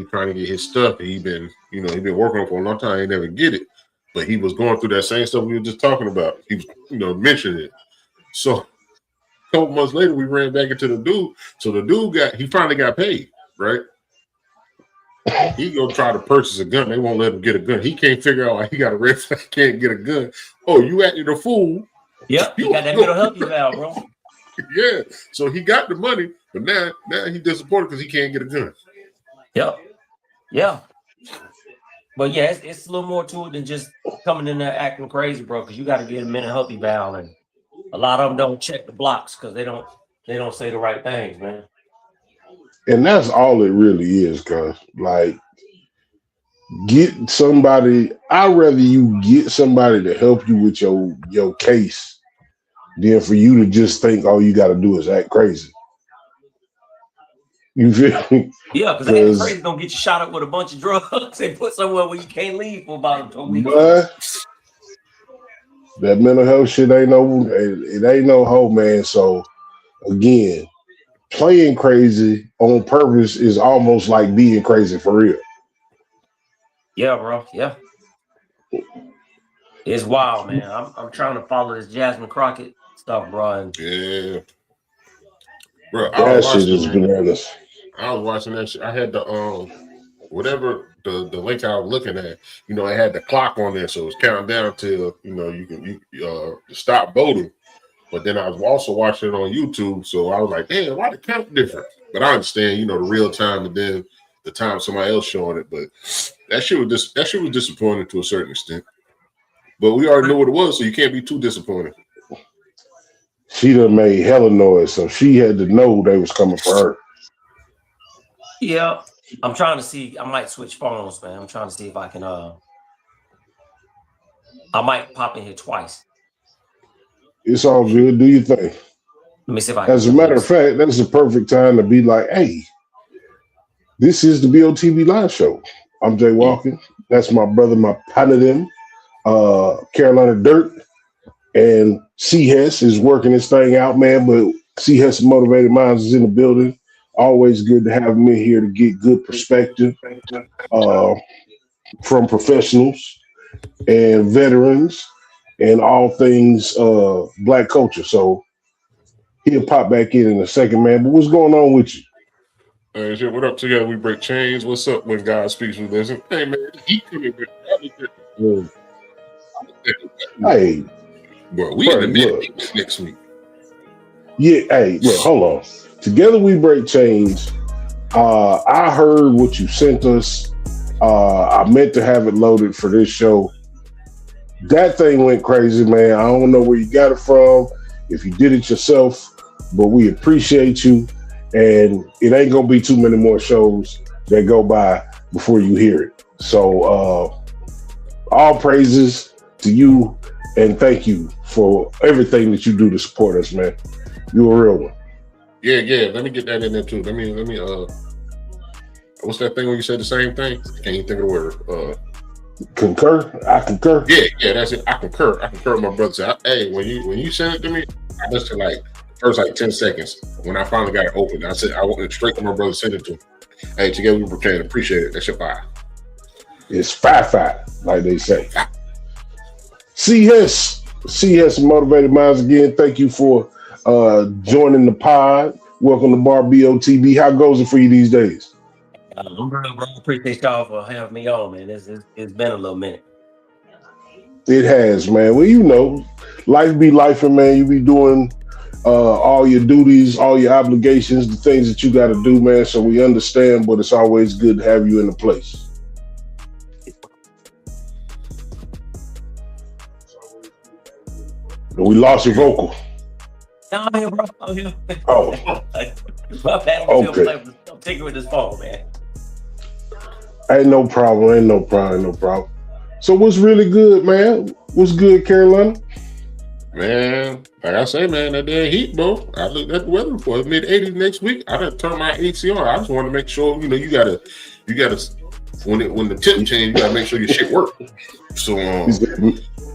trying to get his stuff. He been working on it for a long time. He never get it, but he was going through that same stuff we were just talking about. He was, mentioning it. So a couple months later, we ran back into the dude. So the dude finally got paid, right? He go try to purchase a gun. They won't let him get a gun. He can't figure out why he got a red flag, can't get a gun. Oh, you acting a fool. Yep, you got that mental health eval, bro. Yeah, so he got the money, but now he's disappointed because he can't get a gun. Yep, yeah. But yeah, it's a little more to it than just coming in there acting crazy, bro, because you got to get a mental health eval, and a lot of them don't check the blocks because they don't say the right things, man. And that's all it really is, cuz like get somebody. I'd rather you get somebody to help you with your case than for you to just think all you got to do is act crazy. You feel me? Yeah, because acting crazy gonna get you shot up with a bunch of drugs and put somewhere where you can't leave for about a week. But that mental health shit ain't no hoe, man. So again, playing crazy on purpose is almost like being crazy for real. Yeah, bro. Yeah. It's wild, man. I'm trying to follow this Jasmine Crockett stuff, bro. And yeah. Bro, that shit is bananas. I was watching that shit. I had the whatever the link I was looking at, it had the clock on there, so it was counting down till you stop voting. But then I was also watching it on YouTube, so I was like, damn, why the count different? But I understand, the real time and then the time somebody else showing it. But that shit was disappointing to a certain extent. But we already know what it was, so you can't be too disappointed. She done made hella noise, so she had to know they was coming for her. Yeah, I'm trying to see. I might switch phones, man. I'm trying to see if I can. I might pop in here twice. It's all good. Do your thing. Let me see if I can. As a matter of fact, that's the perfect time to be like, hey, this is the BOTB Live Show. I'm Jay Walker. That's my brother, my partner, Carolina Dirt. And C-Hess is working this thing out, man. But C-Hess Motivated Minds is in the building. Always good to have him in here to get good perspective from professionals and veterans and all things Black culture. So he'll pop back in a second, man. But what's going on with you? Hey, shit, what up? Together we break chains. What's up when God speaks with us? Hey, man, he coming with. Hey, bro, we in the mid next week. Yeah, hey, look, hold on. Together we break chains. I heard what you sent us. I meant to have it loaded for this show. That thing went crazy, man. I don't know where you got it from, if you did it yourself, but we appreciate you. And it ain't gonna be too many more shows that go by before you hear it. So all praises to you and thank you for everything that you do to support us, man. You're a real one. Yeah. Let me get that in there too. Let me. What's that thing when you said the same thing? I can't even think of the word. Concur. I concur. Yeah, that's it. I concur. I concur with my brother. Said, hey, when you sent it to me, I listened to first 10 seconds. When I finally got it open, I said I went straight to my brother, sent it to him. Hey, together we pretend. Appreciate it. That's your fire. It's fire, like they say. C.S. Motivated Minds again. Thank you for joining the pod. Welcome to BarBOTB. How goes it for you these days? I'm good, bro. Appreciate y'all for having me on, man. It's been a little minute. It has, man. Well, life be lifing, man. You be doing all your duties, all your obligations, the things that you got to do, man. So we understand, but it's always good to have you in the place. And we lost your vocal. No, I'm here, bro. I'm here. Oh. My bad. Okay. I'm taking with this phone, man. Ain't no problem. So what's really good, man? What's good, Carolina? Man, like I say, man, that damn heat, bro. I looked at the weather for mid-80s next week. I done turn my AC on. I just want to make sure, you gotta when the temp change, you gotta make sure your shit work. So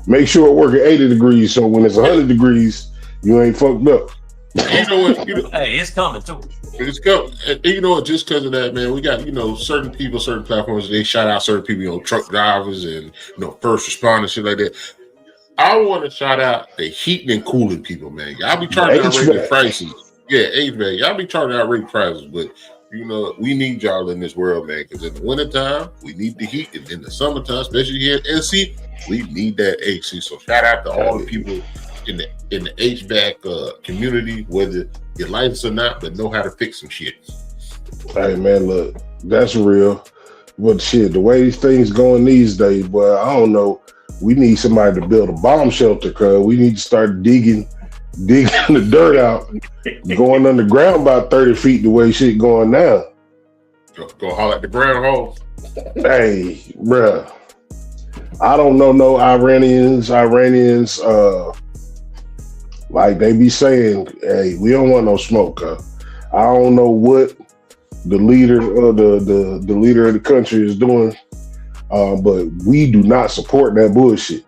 make sure it work at 80 degrees. So when it's 100 degrees, you ain't fucked up. You know what? Hey, it's coming too. It's go. You know what? Just because of that, man, we got certain people, certain platforms. They shout out certain people, truck drivers and first responders, shit like that. I want to shout out the heating and cooling people, man. Y'all be charging outrageous prices. Yeah, HVAC. Y'all be charging outrageous prices, but we need y'all in this world, man. Because in the wintertime, we need the heat, and in the summertime, especially here in NC, we need that AC. So shout out to all the people in the HVAC community, whether you license or not, but know how to fix some shit. Hey man, look, that's real. But shit, the way these things going these days, boy, I don't know. We need somebody to build a bomb shelter, cuz we need to start digging the dirt out, going underground about 30 feet the way shit going now. Go holler at the ground hole. Hey, bruh. I don't know no Iranians, like they be saying, hey, we don't want no smoke, cuz. I don't know what the leader of the leader of the country is doing, but we do not support that bullshit.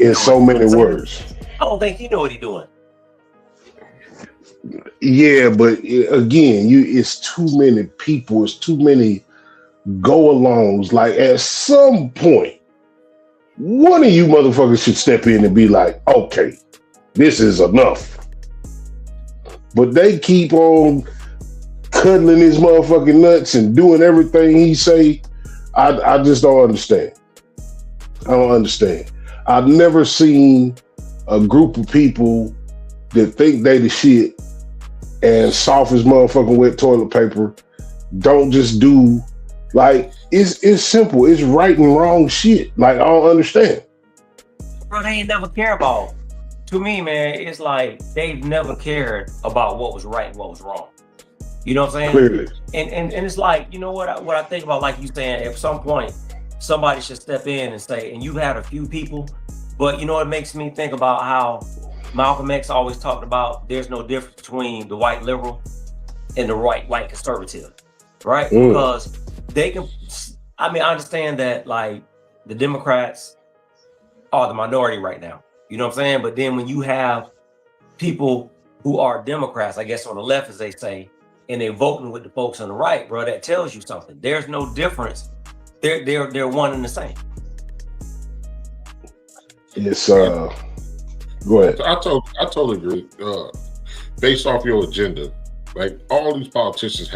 In so many words. I don't think you know what he's doing. Yeah, but again, it's too many people, it's too many go-alongs. Like at some point, one of you motherfuckers should step in and be like, okay, this is enough. But they keep on cuddling his motherfucking nuts and doing everything he say. I just don't understand. I don't understand. I've never seen a group of people that think they the shit and soft as motherfucking wet toilet paper don't just do, like, it's simple. It's right and wrong shit. Like, I don't understand. Bro, they ain't never care about. To me, man, it's like they've never cared about what was right and what was wrong. You know what I'm saying? Clearly. And it's like, you know what I think about, like you saying, at some point, somebody should step in and say, and you've had a few people, but you know, it makes me think about how Malcolm X always talked about there's no difference between the white liberal and the white conservative, right? Because they can, I understand that like the Democrats are the minority right now, you know what I'm saying? But then when you have people who are Democrats, I guess on the left, as they say, and they're voting with the folks on the right, bro, that tells you something. There's no difference. They're one and the same. Yes, go ahead. I totally agree. Based off your agenda, like all these politicians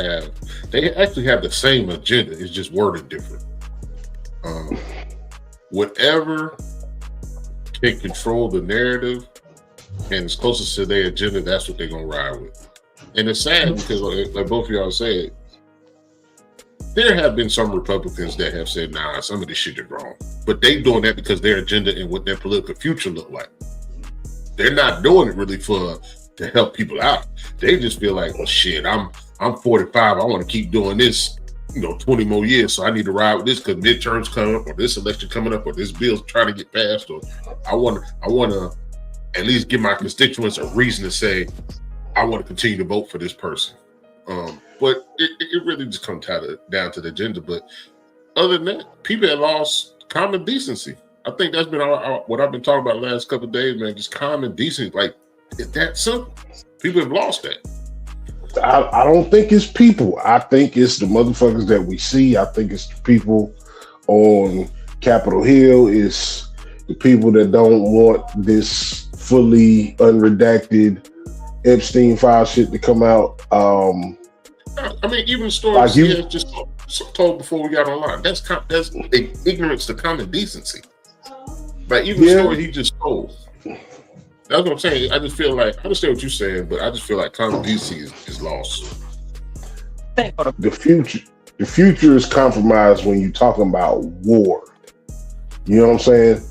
they actually have the same agenda. It's just worded different. Whatever can control the narrative and it's closest to their agenda, that's what they're gonna ride with. And it's sad because, like both of y'all said, there have been some Republicans that have said, nah, some of this shit is wrong. But they doing that because their agenda and what their political future look like. They're not doing it really to help people out. They just feel like, well, shit, I'm 45. I want to keep doing this, 20 more years. So I need to ride with this because midterms coming up, or this election coming up, or this bill's trying to get passed, or I want to at least give my constituents a reason to say I want to continue to vote for this person. But it really just comes down to the agenda. But other than that, people have lost common decency. I think that's been what I've been talking about the last couple of days, man. Just common decency. Like, it's that simple. People have lost that. I don't think it's people. I think it's the motherfuckers that we see. I think it's the people on Capitol Hill. It's the people that don't want this fully unredacted Epstein file shit to come out. Even stories he has just told before we got online. That's ignorance to common decency. Like even the story he just told. That's what I'm saying. I just feel like I understand what you're saying, but I just feel like common decency is lost. The future is compromised when you're talking about war. You know what I'm saying?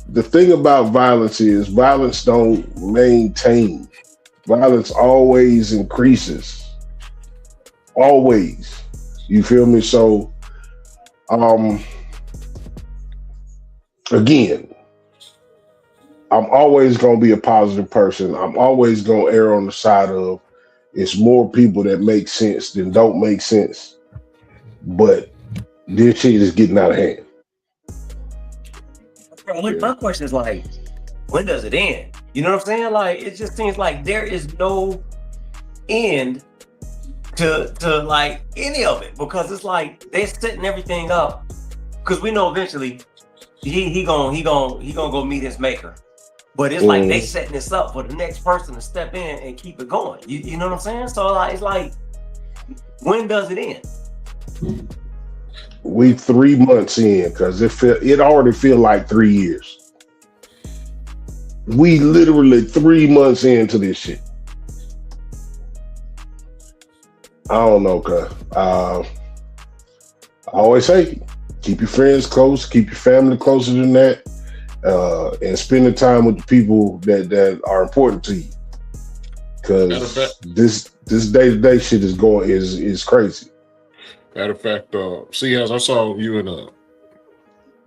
The thing about violence is violence don't maintain. Violence always increases. Always. You feel me? So, again, I'm always going to be a positive person. I'm always going to err on the side of it's more people that make sense than don't make sense. But this shit is getting out of hand. My question is like, when does it end? You know what I'm saying? Like, it just seems like there is no end to like any of it, because it's like they're setting everything up, because we know eventually he gonna go meet his maker. But it's like they setting this up for the next person to step in and keep it going. You know what I'm saying? So like, it's like, when does it end? We 3 months in, because it already feel like 3 years. We literally 3 months into this shit. I don't know, cuz I always say, keep your friends close, keep your family closer than that, and spend the time with the people that are important to you. Because this day-to-day shit is crazy. Matter of fact, as I saw you and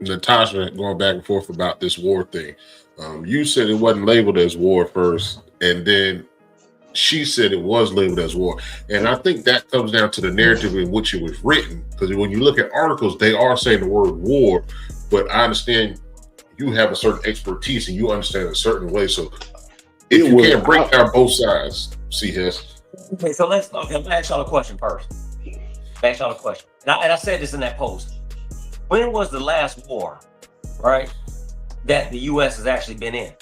Natasha going back and forth about this war thing. You said it wasn't labeled as war first, and then she said it was labeled as war. And I think that comes down to the narrative in which it was written. Because when you look at articles, they are saying the word war, but I understand you have a certain expertise and you understand a certain way. So if you can't break down both sides, CS. Okay, so let's ask y'all a question first. Ask y'all a question. And I said this in that post. When was the last war, right, that the U.S. has actually been in?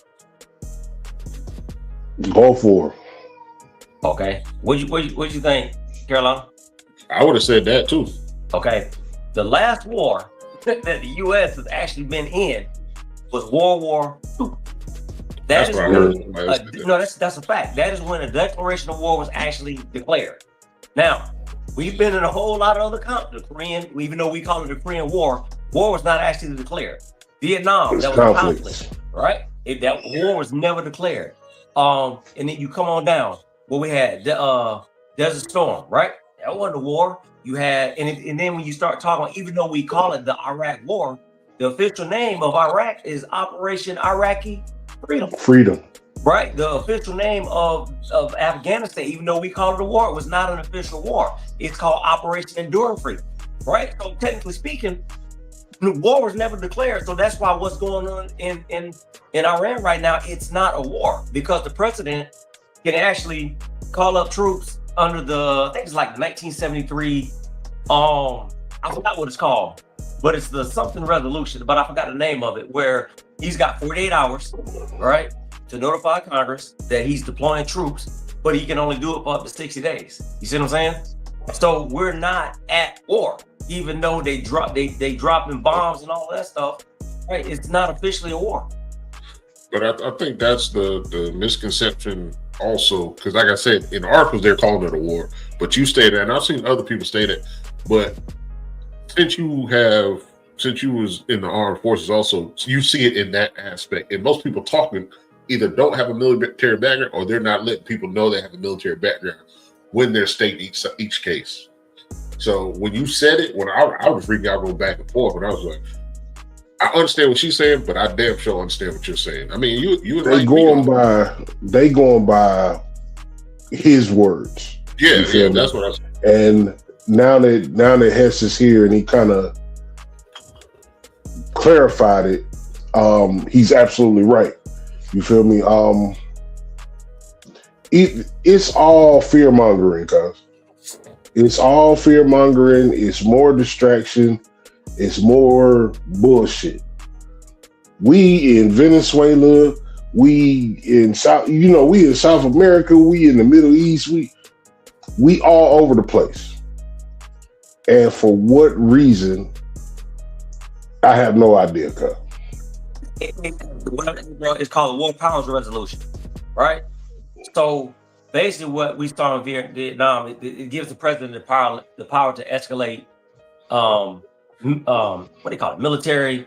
Gulf War. Okay. What you think, Carolina? I would have said that too. Okay. The last war that the U.S. has actually been in was World War II. That's a fact. That is when a declaration of war was actually declared. Now, we've been in a whole lot of other conflicts. The Korean, even though we call it the Korean War was not actually declared. Vietnam, that was a conflict, right? That war was never declared. And then you come on down. Well, we had Desert Storm, right? That wasn't a war. You had, and then when you start talking, even though we call it the Iraq War, the official name of Iraq is Operation Iraqi Freedom. Right? The official name of Afghanistan, even though we call it a war, it was not an official war. It's called Operation Enduring Freedom, right? So technically speaking, the war was never declared. So that's why what's going on in Iran right now, it's not a war, because the president can actually call up troops under I think it's like 1973, I forgot what it's called, but it's the something resolution, but I forgot the name of it, where he's got 48 hours, right, to notify Congress that he's deploying troops, but he can only do it for up to 60 days. You see what I'm saying? So we're not at war, even though they dropping bombs and all that stuff, right? It's not officially a war. But I think that's the misconception also, because like I said, in articles they're calling it a war, but you stated, and I've seen other people state it, but since you was in the armed forces also, you see it in that aspect. And most people talking either don't have a military background or they're not letting people know they have a military background when they're stating each case. So when you said it, when I was freaking out going back and forth, and I was like, I understand what she's saying, but I damn sure understand what you're saying. I mean, you they going by his words. Yeah, that's what I said. And now that Hess is here and he kind of clarified it, he's absolutely right. You feel me? It's all fear mongering, cuz. It's all fear mongering. It's more distraction. It's more bullshit. We in Venezuela, we in South America, we in the Middle East, we all over the place. And for what reason, I have no idea, cuz. It's called a War Powers Resolution, right? So basically what we saw in Vietnam, it gives the president the power to escalate what do you call it? Military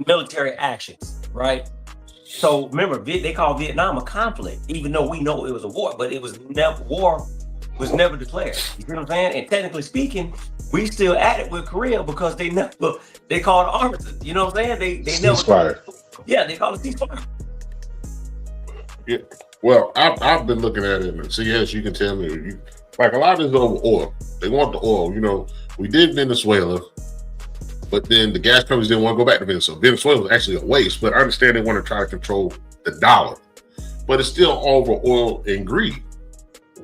military actions, right? So remember, they call Vietnam a conflict, even though we know it was a war, but war was never declared. You see what I'm saying? And technically speaking, we still at it with Korea because they call it armistice. You know what I'm saying? They never ceasefire. Yeah, they call it ceasefire. Yeah. Well, I've been looking at it, and so yes, you can tell me. Like a lot of this over oil. They want the oil. You know, we did Venezuela, But then the gas companies didn't want to go back to Venezuela. Venezuela was actually a waste, but I understand they want to try to control the dollar. But it's still over oil and greed.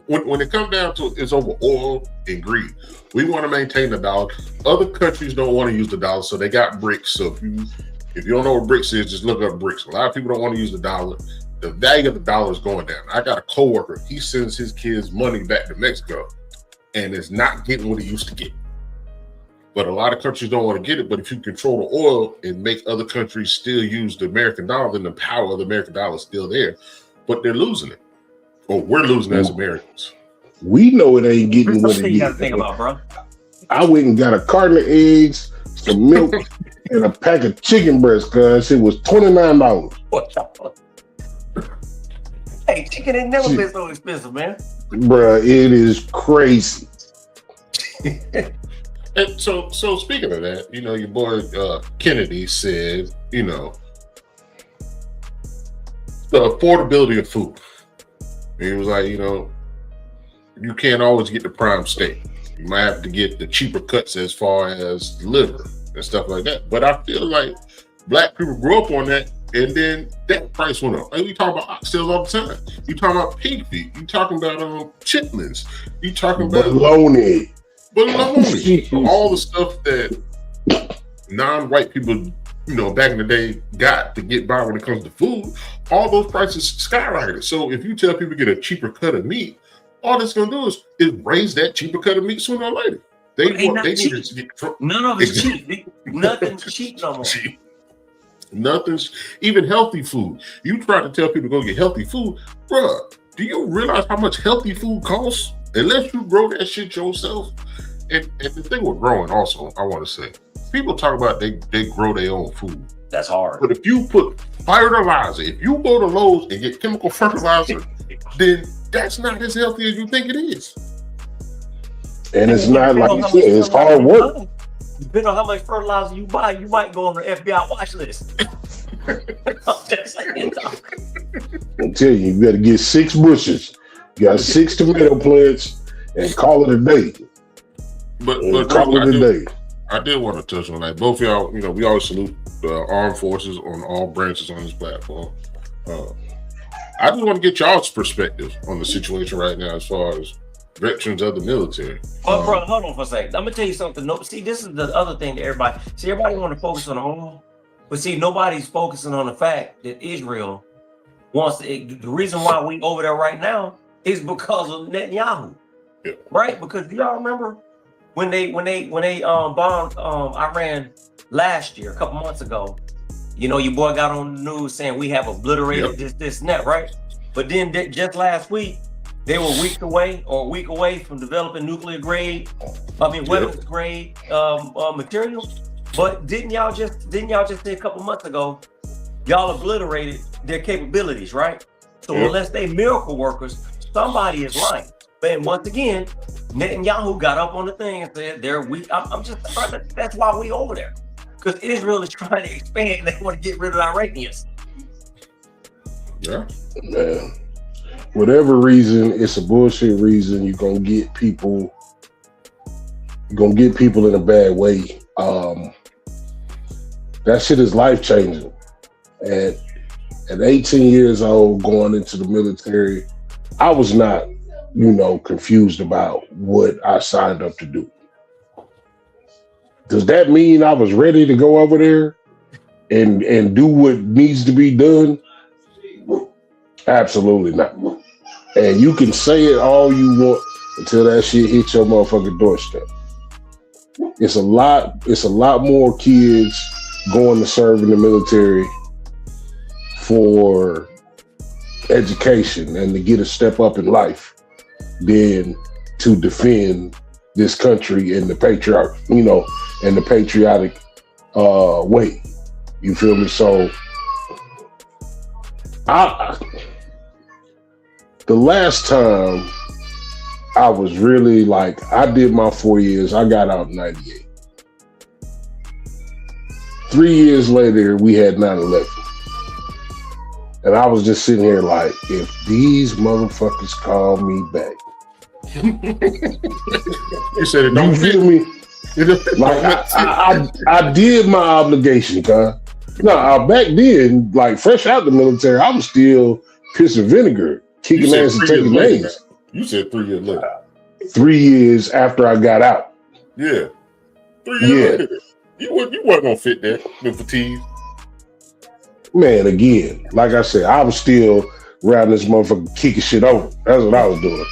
When it comes down to it, it's over oil and greed. We want to maintain the dollar. Other countries don't want to use the dollar, so they got bricks. So if you don't know what bricks is, just look up bricks. A lot of people don't want to use the dollar. The value of the dollar is going down. I got a coworker. He sends his kids money back to Mexico, and is not getting what he used to get. But a lot of countries don't want to get it. But if you control the oil and make other countries still use the American dollar, then the power of the American dollar is still there. But they're losing it. Or we're losing as Americans. We know it ain't getting what it you got to think about, bro. I went and got a carton of eggs, some milk, and a pack of chicken breasts, cuz it was $29. What the fuck? Hey, chicken ain't never been so expensive, man. Bruh, it is crazy. And so speaking of that, your boy Kennedy said, the affordability of food. He was like, you can't always get the prime steak. You might have to get the cheaper cuts as far as liver and stuff like that. But I feel like black people grew up on that, and then that price went up. Like we talk about oxtails all the time. You talking about pig feet. You talking about chitlins. You talking about bologna. All the stuff that non-white people, back in the day got to get by when it comes to food. All those prices skyrocketed. So if you tell people to get a cheaper cut of meat, all it's gonna do is raise that cheaper cut of meat sooner or later. They need to get none of it's cheap. Nothing's cheap no more. Nothing's even healthy food. You try to tell people to go get healthy food, bruh. Do you realize how much healthy food costs? Unless you grow that shit yourself. And the thing with growing also, I want to say, people talk about they grow their own food. That's hard. But if you put fertilizer, if you go to Lowe's and get chemical fertilizer, then that's not as healthy as you think it is. And it's not like you said, it's hard work. Depending on how much fertilizer you buy, you might go on the FBI watch list. I'm telling you better get 6 bushes. You got 6 tomato plants and call it a day. But I did want to touch on that. Both of y'all, we always salute the armed forces on all branches on this platform. I just want to get y'all's perspective on the situation right now as far as veterans of the military. Oh, bro, hold on for a second. I'm gonna tell you something. No, see, this is the other thing that everybody want to focus on the oil, but see, nobody's focusing on the fact that Israel wants the reason why we over there right now is because of Netanyahu, right? Because y'all remember when they bombed Iran last year, a couple months ago. Your boy got on the news saying we have obliterated this and that, right? But then just last week, they were a week away from developing weapons grade material. But didn't y'all just say a couple months ago, y'all obliterated their capabilities, right? So unless they miracle workers, somebody is lying. But once again, Netanyahu got up on the thing and said they're weak. That's why we over there. Because Israel is trying to expand. They want to get rid of the Iranians. Yeah. Man. Whatever reason, it's a bullshit reason. You're gonna get people in a bad way. That shit is life changing. At 18 years old, going into the military, I was not, confused about what I signed up to do. Does that mean I was ready to go over there and do what needs to be done? Absolutely not. And you can say it all you want until that shit hits your motherfucking doorstep. It's a lot more kids going to serve in the military for education and to get a step up in life than to defend this country in the patriotic way. You feel me? So the last time I was really I did my 4 years, I got out in 98. 3 years later, we had 9/11. And I was just sitting here if these motherfuckers call me back. You said it don't feel me? Like I did my obligation, cuz. No, back then, like fresh out the military, I was still piss and vinegar, kicking ass and taking names. You said 3 years later. 3 years after I got out. Yeah. 3 years later. You weren't gonna fit that with fatigue. Man, again, like I said, I was still around this motherfucker kicking shit over. That's what I was doing.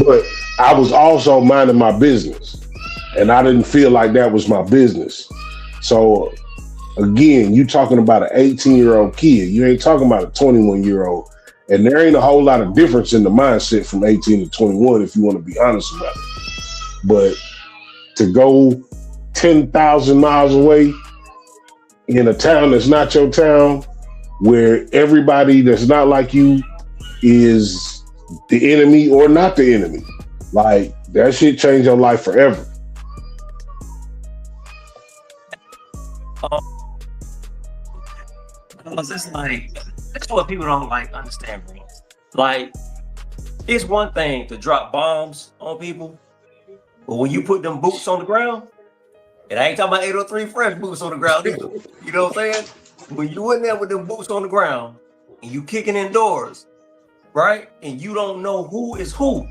But I was also minding my business, and I didn't feel like that was my business. So again, you talking about an 18-year-old kid. You ain't talking about a 21-year-old. And there ain't a whole lot of difference in the mindset from 18 to 21, if you want to be honest about it. But to go 10,000 miles away in a town that's not your town, where everybody that's not like you is the enemy or not the enemy, like that shit changed your life forever. Because it's like, that's what people don't like understand, bro. Like, it's one thing to drop bombs on people, but when you put them boots on the ground, and I ain't talking about 803 fresh boots on the ground either. You know what I'm saying? When you in there with them boots on the ground and you kicking indoors, right? And you don't know who is who.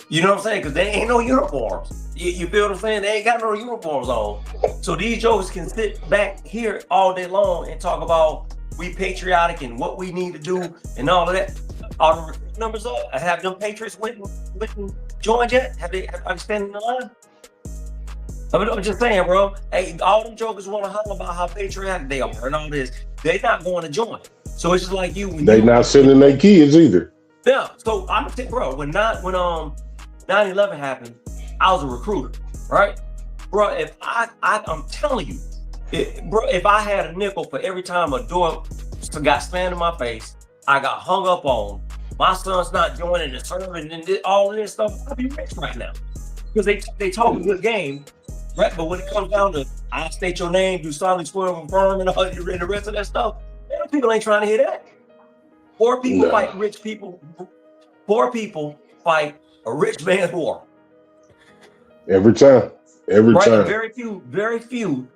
You know what I'm saying? Because there ain't no uniforms. You feel what I'm saying? They ain't got no uniforms on. So these jokers can sit back here all day long and talk about we patriotic and what we need to do and all of that. All the recruit numbers up. Have them Patriots went and joined yet? Are they standing in the line? I'm just saying, bro. Hey, all them jokers want to holler about how patriotic they are and all this. They're not going to join. So it's just like you. They not sending their kids either. Yeah. So I'm gonna tell you, bro. When 9/11 happened, I was a recruiter, right, bro? If I'm telling you, if I had a nickel for every time a door got slammed in my face, I got hung up on, my son's not joining the serving and all of this stuff, I'd be rich right now because they talk a good game. Right, but when it comes down to I state your name, do solemnly swear and affirm, and the rest of that stuff, man, people ain't trying to hear that. Poor people fight rich people. Poor people fight a rich man's war. Every time. And very few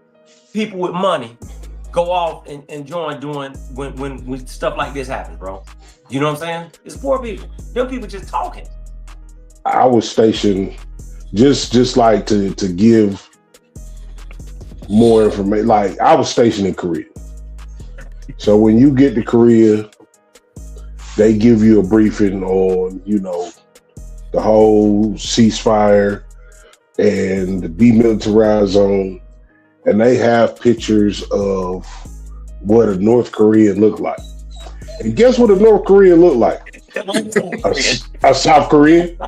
people with money go off and join doing when stuff like this happens, bro. You know what I'm saying? It's poor people. Them people just talking. I was stationed just like to give more information. Like I was stationed in Korea. So when you get to Korea, they give you a briefing on, the whole ceasefire and the demilitarized zone. And they have pictures of what a North Korean looked like. And guess what a North Korean looked like? A South Korean?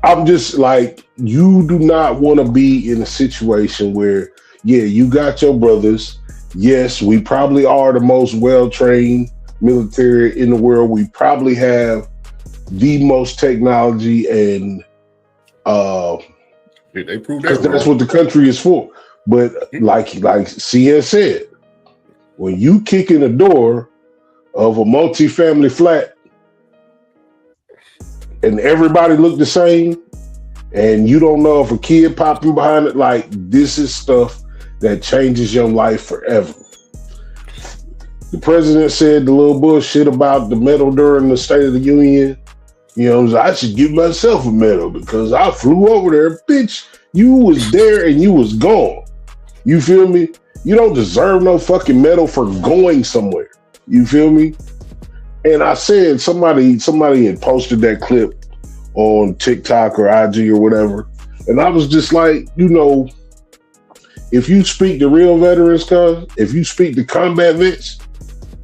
I'm just like, you do not want to be in a situation where, you got your brothers. Yes, we probably are the most well-trained military in the world. We probably have the most technology and they proved that that's what the country is for. But like CN said, when you kick in the door of a multi-family flat and everybody look the same, and you don't know if a kid popping behind it, like this is stuff that changes your life forever. The president said the little bullshit about the medal during the State of the Union. I should give myself a medal because I flew over there. Bitch, you was there and you was gone. You feel me? You don't deserve no fucking medal for going somewhere. You feel me? And I said somebody had posted that clip on TikTok or IG or whatever. And I was just like, if you speak to real veterans, if you speak to combat vets,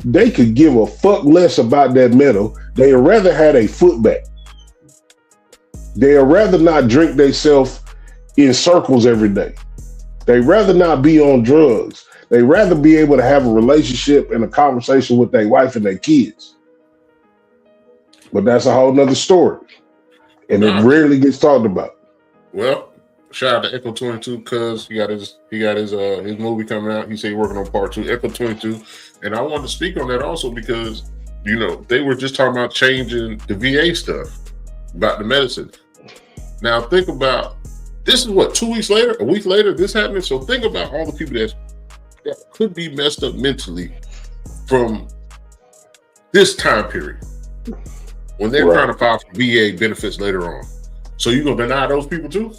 they could give a fuck less about that medal. They'd rather had a foot back. They'd rather not drink themselves in circles every day. They'd rather not be on drugs. They'd rather be able to have a relationship and a conversation with their wife and their kids. But that's a whole nother story. And it rarely gets talked about. Well, shout out to Echo 22 because he got his movie coming out. He said he's working on part 2, Echo 22. And I wanted to speak on that also because You know, they were just talking about changing the VA stuff about the medicine. Now think about this is what 2 weeks later, a week later, this happening. So think about all the people that could be messed up mentally from this time period when they're trying to file for VA benefits later on. So you're gonna deny those people too?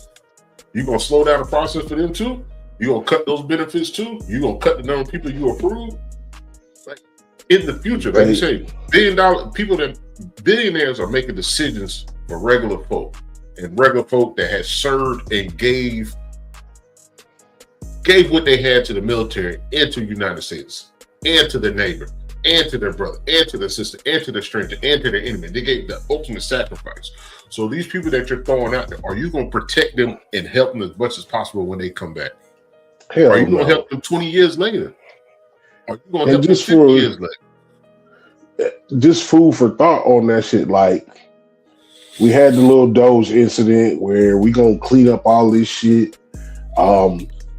You're gonna slow down the process for them too? You're gonna cut those benefits too? You're gonna cut the number of people you approve? Like in the future, like you say, billionaires are making decisions for regular folk, and regular folk that has served and gave what they had to the military and to the United States and to their neighbor and to their brother and to their sister and to their stranger and to their enemy. They gave the ultimate sacrifice. So these people that you're throwing out there, are you going to protect them and help them as much as possible when they come back? Hell are you no. going to help them 20 years later? Are you going to help them just 50 years later? Just food for thought on that shit. Like, we had the little Doge incident where we gonna clean up all this shit.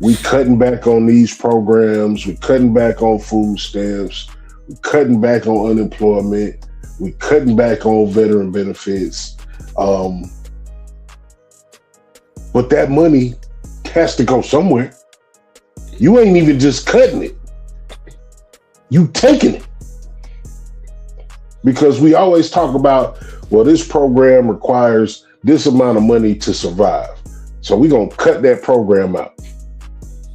We cutting back on these programs. We cutting back on food stamps. We cutting back on unemployment. We cutting back on veteran benefits. But that money has to go somewhere. You ain't even just cutting it. You taking it. Because we always talk about, well, this program requires this amount of money to survive. So we're going to cut that program out.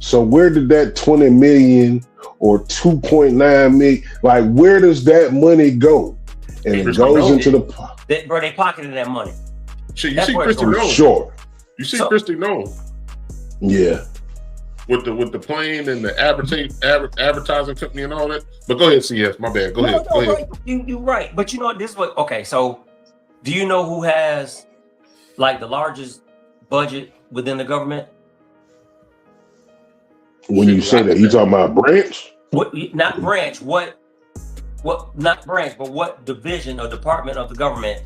So where did that 20 million or 2.9 million, like where does that money go? And it goes into the... Bro, they pocketed that money. Shit, you see Christy Nolan. Sure. You see Christy Nolan. Yeah. With the plane and the advertising company and all that. But go ahead, CS. My bad. Go ahead. Right. You're right. But you know, this was okay. So, do you know who has like the largest budget within the government? When you say that, you talking about branch? What? Not branch. What? Not branch, but what division or department of the government?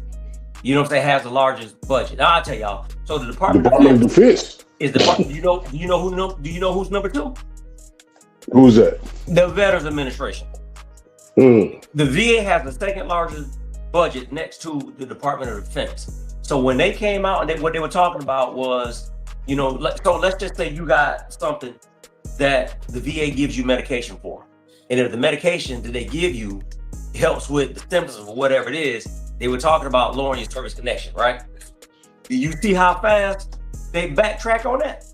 You know, if they has the largest budget. Now, I'll tell y'all. So the Department of Defense. Is the do you know who's number 2? Who's that? The Veterans Administration. The VA has the second largest budget next to the Department of Defense. So when they came out and what they were talking about was, you know, so let's just say you got something that the VA gives you medication for, and if the medication that they give you helps with the symptoms of whatever it is, they were talking about lowering your service connection, right? Do you see how fast they backtrack on that?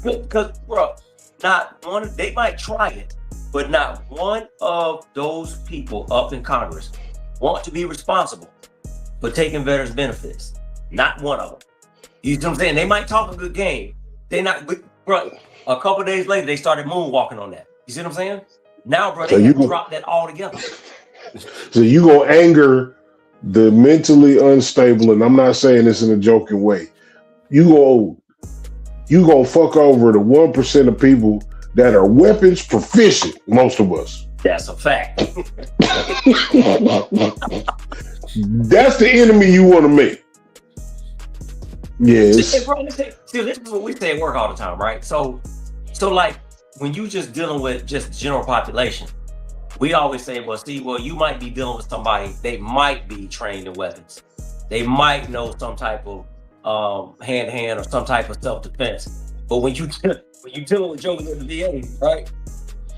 Because, bro, not one, they might try it, but not one of those people up in Congress want to be responsible for taking veterans benefits. Not one of them. You know what I'm saying? They might talk a good game. They not, bro, a couple of days later, they started moonwalking on that. You see what I'm saying? Now, bro, they have to drop that all together. So you gonna anger the mentally unstable, and I'm not saying this in a joking way. You gonna fuck over the 1% of people that are weapons proficient. Most of us. That's a fact. That's the enemy you want to make. Yes. See, this is what we say at work all the time, right? So like when you just dealing with just general population, we always say, well, you might be dealing with somebody, they might be trained in weapons. They might know some type of hand-to-hand or some type of self-defense. But when you dealing with jokers in the VA, right?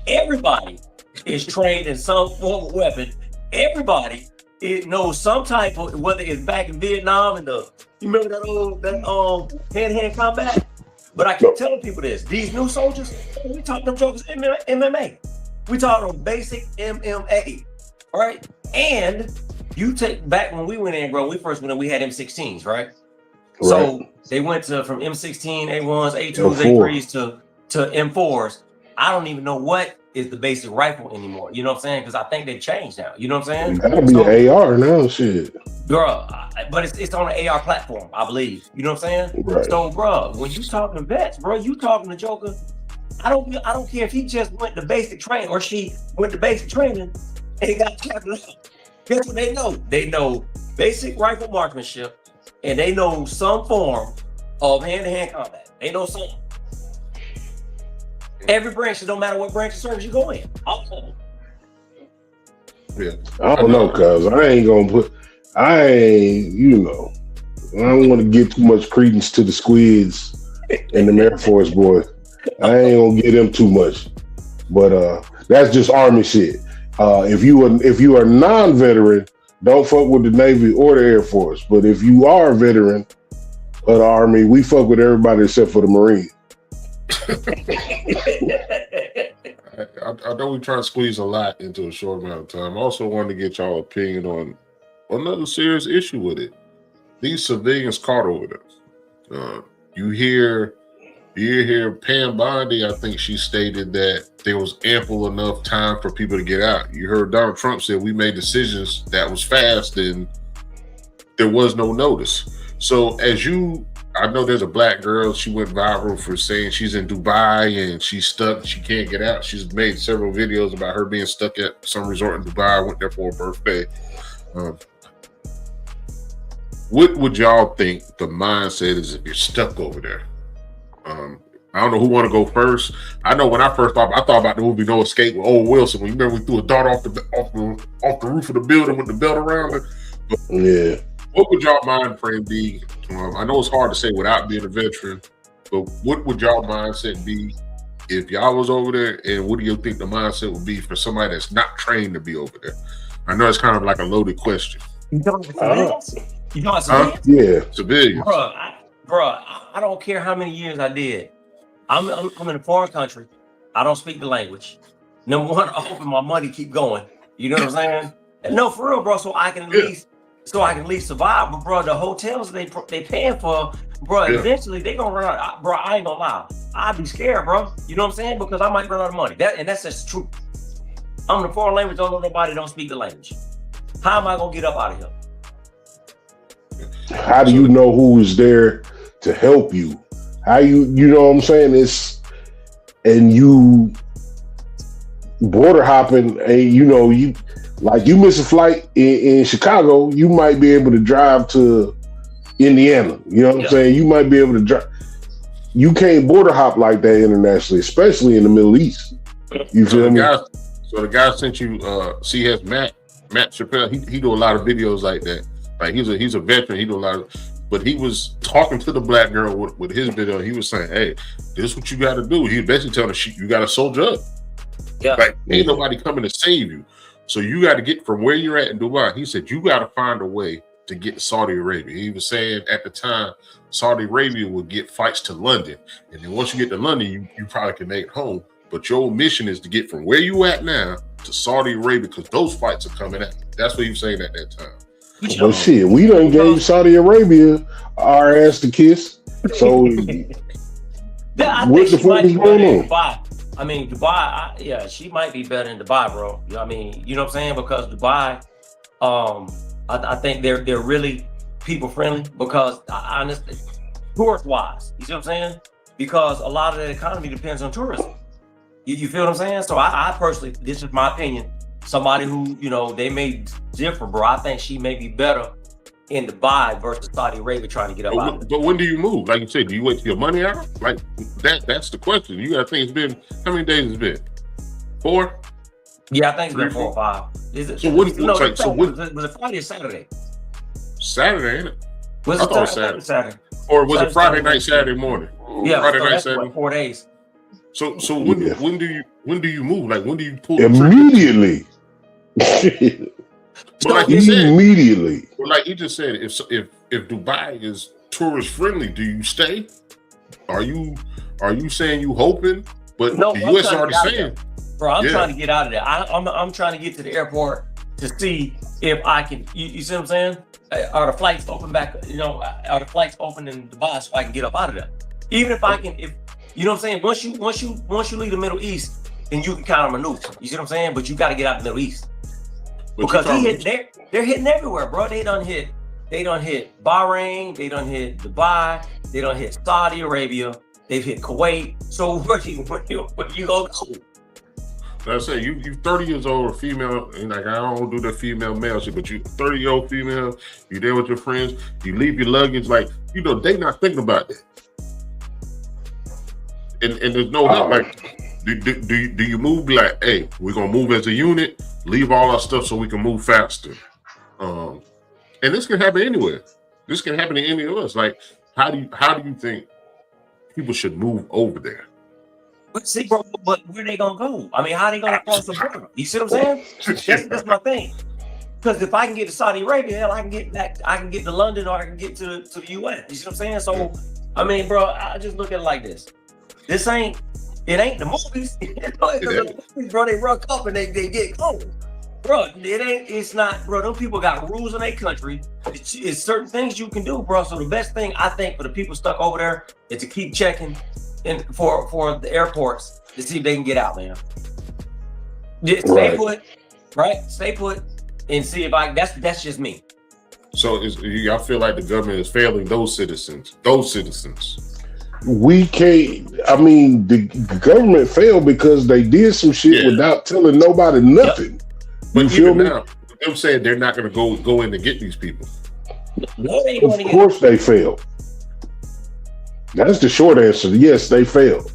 Everybody is trained in some form of weapon. Everybody knows some type of, whether it's back in Vietnam and you remember that hand-to-hand combat? But I keep telling people this, these new soldiers, we talk them jokers MMA. We talking on basic MMA, all right? And you take back when we went in, bro, we first went in, we had M16s, right? So they went from M16, A1s, A2s, A3s to M4s. I don't even know what is the basic rifle anymore. You know what I'm saying? Because I think they've changed now. You know what I'm saying? That'll be an AR now, shit. Bro, but it's on an AR platform, I believe. You know what I'm saying? Right. So, bro, when you talking vets, bro, you talking to Joker. I don't care if he just went to basic training or she went to basic training and got tackled out. Guess what they know? They know basic rifle marksmanship and they know some form of hand-to-hand combat. They know something. Every branch, it don't matter what branch of service you go in. All of them. Yeah. I don't know, cuz I ain't I don't want to give too much credence to the squids and the Air Force boys. I ain't gonna give them too much. But that's just Army shit. If you are non-veteran, don't fuck with the Navy or the Air Force. But if you are a veteran of the Army, we fuck with everybody except for the Marine. I know we try to squeeze a lot into a short amount of time. I also wanted to get y'all opinion on another serious issue with it. These civilians caught over there. You hear Pam Bondi, I think she stated that there was ample enough time for people to get out. You heard Donald Trump say we made decisions that was fast and there was no notice. So I know there's a black girl, she went viral for saying she's in Dubai and she's stuck, she can't get out. She's made several videos about her being stuck at some resort in Dubai, went there for her birthday. What would y'all think the mindset is if you're stuck over there? I don't know who want to go first. I know when I first thought about the movie No Escape with Owen Wilson. When you remember we threw a dart off the roof of the building with the belt around it. But yeah. What would y'all mind frame be? I know it's hard to say without being a veteran, but what would y'all mindset be if y'all was over there? And what do you think the mindset would be for somebody that's not trained to be over there? I know it's kind of like a loaded question. You know civilians? Yeah, civilians. Bro, I don't care how many years I did. I'm in a foreign country. I don't speak the language. Number one, I hope my money keep going. You know what I'm saying? And no, for real, bro. So I can at least survive. But bro, the hotels they paying for, bro. Yeah. Eventually they gonna run out. Bro, I ain't gonna lie. I'd be scared, bro. You know what I'm saying? Because I might run out of money. That's just true. I'm in a foreign language. Don't know nobody. Don't speak the language. How am I gonna get up out of here? How do you know who's there to help you? How you know what I'm saying? And you border hopping, and you miss a flight in Chicago, you might be able to drive to Indiana. You know what I'm saying? You might be able to drive. You can't border hop like that internationally, especially in the Middle East. You feel me? So the guy sent you CS Matt Chappelle. He do a lot of videos like that. Like he's a veteran. He do a lot of. But he was talking to the black girl with his video. He was saying, "Hey, this is what you got to do." He was basically telling her, "You got to soldier up. Yeah, like ain't nobody coming to save you. So you got to get from where you're at in Dubai." He said, "You got to find a way to get to Saudi Arabia." He was saying at the time, Saudi Arabia would get flights to London, and then once you get to London, you probably can make it home. But your mission is to get from where you at now to Saudi Arabia because those flights are coming out. That's what he was saying at that time. Well, shit, we done gave Saudi Arabia our ass to kiss. So, what the fuck is going on? Dubai. I mean, Dubai. She might be better in Dubai, bro. You know what I mean? You know what I'm saying? Because Dubai, I think they're really people friendly. Because honestly, tourist wise, you see what I'm saying? Because a lot of the economy depends on tourism. You feel what I'm saying? So I personally, this is my opinion. Somebody who, they may differ, bro. I think she may be better in Dubai versus Saudi Arabia trying to get up out of it. But when do you move? Like you said, do you wait till your money out? Like that's the question. You gotta think it's been, how many days it's been? 4? Yeah, I think it's been 4 or 5. Is it? So what? Was it Friday or Saturday? Saturday, ain't it? Was I thought it was Saturday. Or was it Friday night, Saturday morning? Yeah, Friday night, Saturday. 4 days. So when do you move? Like when do you pull immediately? But like he said, immediately. Well, like he just said, if Dubai is tourist friendly, do you stay? Are you saying you hoping? But no, the U.S. already saying, bro, I'm trying to get out of there. I'm trying to get to the airport to see if I can. You see what I'm saying? Are the flights open back? Are the flights open in Dubai so I can get up out of there? Even if I can, you know what I'm saying? Once you leave the Middle East, then you can kind of maneuver. You see what I'm saying? But you got to get out of the Middle East. Because they're hitting everywhere, bro. They done hit Bahrain, they done hit Dubai, they done hit Saudi Arabia, they've hit Kuwait. So where you go? I say you 30 years old, female, and like I don't do the female male shit, but you 30-year-old female, you there with your friends, you leave your luggage, like they not thinking about that. And there's no help. Like, do you move? Be like, hey, we're gonna move as a unit. leave all our stuff so we can move faster. And this can happen anywhere. This can happen to any of us. Like, how do you think people should move over there? But see, bro, but where they gonna go? I mean, how they gonna cross the border? You see what I'm saying? That's my thing. Because if I can get to Saudi Arabia, hell, I can get back. I can get to London, or I can get to the U.S. You see what I'm saying? So, I mean, bro, I just look at it like this. It ain't the movies. The movies, bro, they rock up and they get cold. Bro, it's not, bro. Those people got rules in their country. It's certain things you can do, bro. So the best thing I think for the people stuck over there is to keep checking for the airports to see if they can get out, man. Stay put, right? Stay put and see if that's just me. So I feel like the government is failing those citizens. We can't. I mean, the government failed because they did some shit without telling nobody nothing. Yep. But even now, them saying they're not going to go in to get these people. Of course, they failed. That's the short answer. Yes, they failed.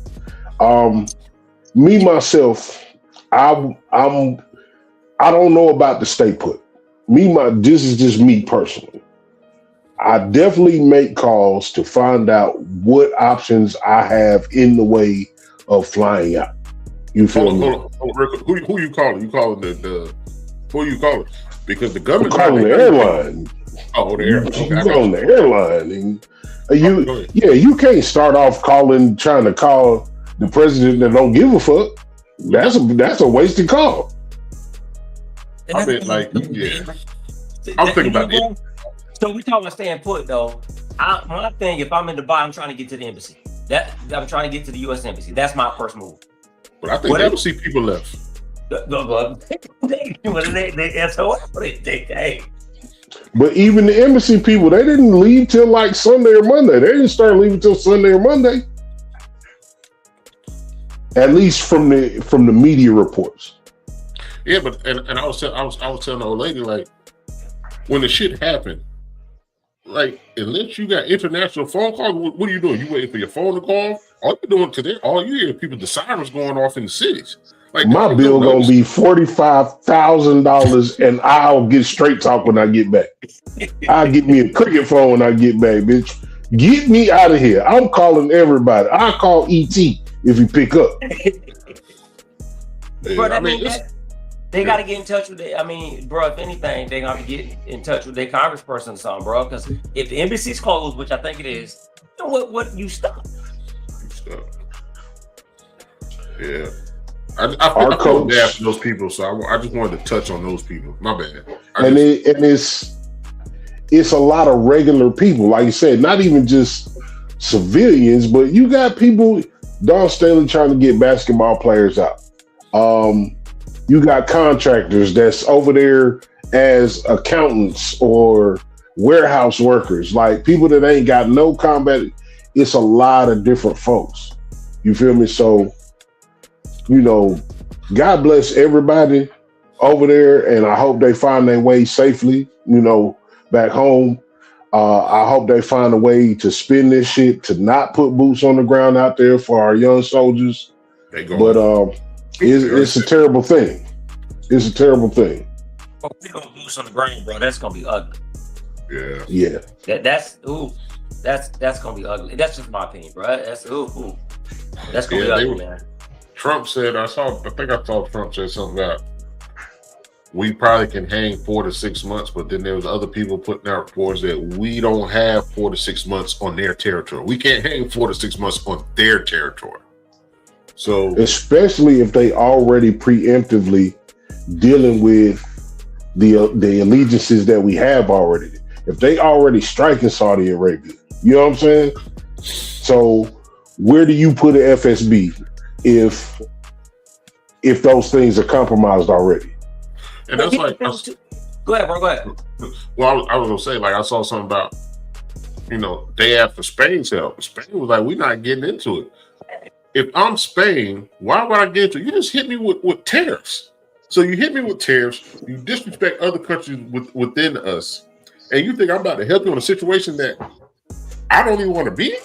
Me myself, I don't know about the stay put. This is just me personally. I definitely make calls to find out what options I have in the way of flying out. You feel me? Hold on. Who you calling? You calling the who you calling? Because the government calling the airline. Oh, the airline. Okay, you on the airline. And you can't start off trying to call the president that don't give a fuck. That's a wasted call. I mean, like, yeah. I'm thinking about it. So we talking about staying put though. My thing, if I'm in Dubai, I'm trying to get to the embassy. I'm trying to get to the U.S. embassy. That's my first move. But I think the embassy people left. But even the embassy people, they didn't leave till like Sunday or Monday. They didn't start leaving till Sunday or Monday. At least from the media reports. Yeah, but and I was telling the old lady, like, when the shit happened, like, unless you got international phone calls, what are you doing? You waiting for your phone to call? All you're doing today, all you hear people, the sirens going off in the cities. Like, my bill gonna be $45,000, and I'll get straight talk when I get back. I'll get me a cricket phone when I get back, bitch. Get me out of here. I'm calling everybody. I'll call ET if you pick up. But I mean, they got to get in touch with it. I mean, bro, if anything, they got to get in touch with their congressperson or something, bro. Because if the embassy's closed, which I think it is, you know what? You stop. Yeah. I feel bad for those people, so I just wanted to touch on those people. My bad. It's a lot of regular people, like you said, not even just civilians, but you got people. Don Staley trying to get basketball players out. You got contractors that's over there as accountants or warehouse workers, like people that ain't got no combat. It's a lot of different folks. You feel me? So, God bless everybody over there, and I hope they find their way safely, back home. I hope they find a way to spin this shit, to not put boots on the ground out there for our young soldiers. But it's a terrible thing. It's a terrible thing. Oh, we gonna boots on the ground, bro. That's gonna be ugly. Yeah. That's gonna be ugly. That's just my opinion, bro. That's gonna be ugly, man. Trump said, I think I saw Trump say something about we probably can hang 4 to 6 months, but then there was other people putting out reports that we don't have 4 to 6 months on their territory. We can't hang 4 to 6 months on their territory. So, especially if they already preemptively dealing with the allegiances that we have already. If they already striking Saudi Arabia, you know what I'm saying? So where do you put an FSB if those things are compromised already? And that's like, go ahead, bro. Go ahead. Well, I was gonna say, like, I saw something about, day after Spain's help. Spain was like, we're not getting into it. If I'm Spain, why would I get into it? You just hit me with tariffs. So you hit me with tariffs. You disrespect other countries within us, and you think I'm about to help you in a situation that I don't even want to be in?